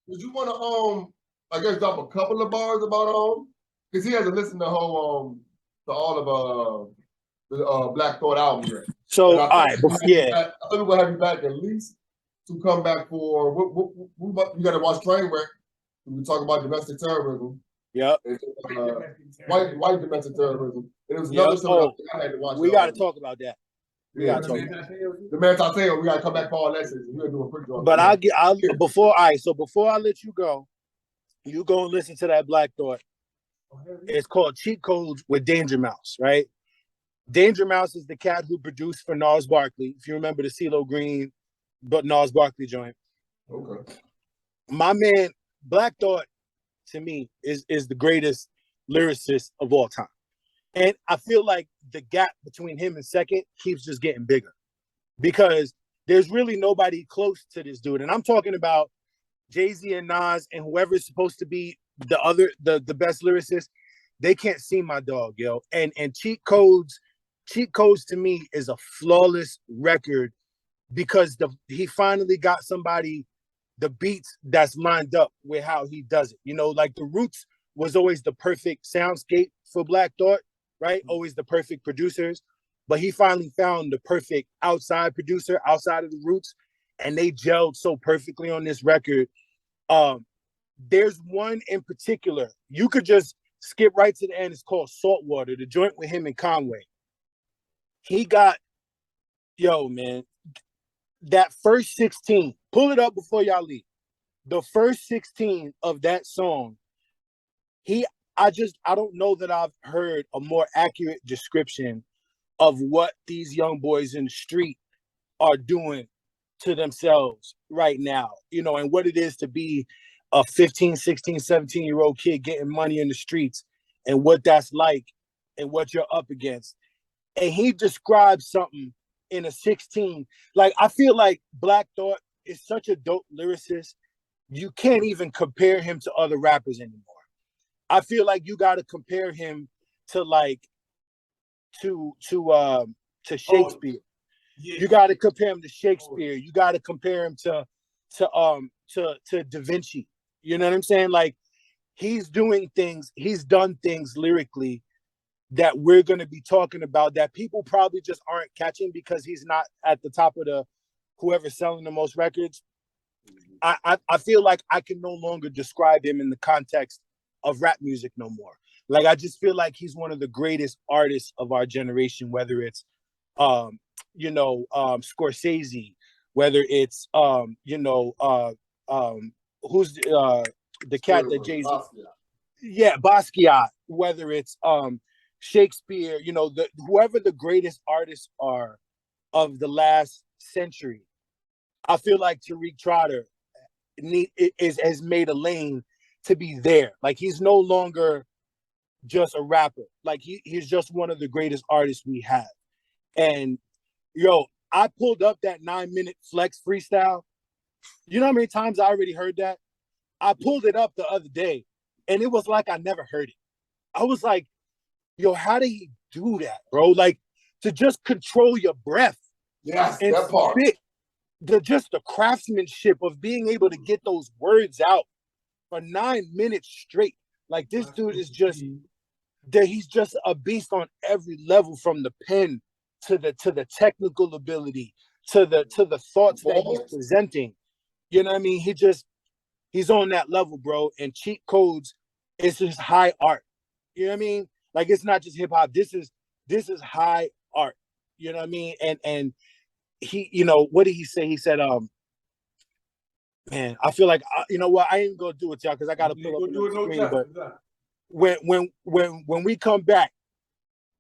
Would you want to I guess drop a couple of bars about because he hasn't listened to all of the BlackThought album yet. So all right, I think we're gonna have you back at least to come back for you got to watch Trainwreck. We talk about domestic terrorism. Yep. White domestic terrorism. It was another I had to watch. We got to talk about that. We got to talk about the man Tateo. We got to come back for all lessons. We'll do a quick job. But before I let you go and listen to that BlackThought. It's called Cheat Codes with Danger Mouse, right? Danger Mouse is the cat who produced for Nas Barkley. If you remember the CeeLo Green, but Nas Barkley joint. Okay. My man, BlackThought, to me, is the greatest lyricist of all time. And I feel like the gap between him and second keeps just getting bigger because there's really nobody close to this dude. And I'm talking about Jay-Z and Nas and whoever's supposed to be the best lyricist. They can't see my dog, yo. And Cheat Codes to me is a flawless record because he finally got somebody, the beats that's lined up with how he does it. You know, like the Roots was always the perfect soundscape for BlackThought, right? Always the perfect producers. But he finally found the perfect outside producer outside of the Roots, and they gelled so perfectly on this record. There's one in particular. You could just skip right to the end. It's called Saltwater, the joint with him and Conway. He got, man, that first 16, pull it up before y'all leave. The first 16 of that song, I don't know that I've heard a more accurate description of what these young boys in the street are doing to themselves right now, and what it is to be a 15, 16, 17-year-old kid getting money in the streets and what that's like and what you're up against. And he describes something in a 16. Like, I feel like BlackThought is such a dope lyricist. You can't even compare him to other rappers anymore. I feel like you got to compare him to Shakespeare. You got to compare him to Shakespeare. You got to compare him to Da Vinci. You know what I'm saying? Like, he's done things lyrically that we're going to be talking about that people probably just aren't catching because he's not at the top of whoever's selling the most records. I feel like I can no longer describe him in the context of rap music no more. Like, I just feel like he's one of the greatest artists of our generation, whether it's, Scorsese, whether it's, who's the cat that Jay-Z? Yeah, Basquiat, whether it's Shakespeare, whoever the greatest artists are of the last century. I feel like Tariq Trotter has made a lane to be there. Like, he's no longer just a rapper. Like, he's just one of the greatest artists we have. And I pulled up that 9-minute Flex freestyle. You know how many times I already heard that? I pulled it up the other day, and it was like I never heard it. I was like, how did he do that, bro? Like, to just control your breath. Yes, and that part. The craftsmanship of being able to get those words out for 9 minutes straight. Like, this dude is he's just a beast on every level, from the pen to the technical ability to the thoughts that he's presenting. You know what I mean? He's on that level, bro. And Cheat Codes is just high art. You know what I mean? Like, it's not just hip hop. This is high art. You know what I mean? And he, what did he say? He said, man, I feel like I ain't gonna do it, y'all, because I gotta pull up the screen. But when we come back,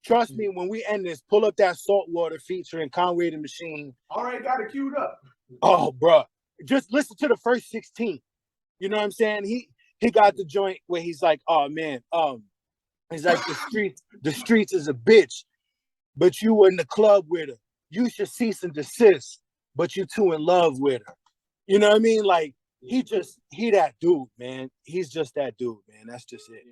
trust me, when we end this, pull up that Saltwater featuring Conway the Machine. Already got it queued up. Oh, bro, just listen to the first 16. You know what I'm saying? He got the joint where he's like, oh man, he's like, the streets is a bitch, but you were in the club with her. You should cease and desist, but you too in love with her. You know what I mean? Like, he that dude, man. He's just that dude, man. That's just it.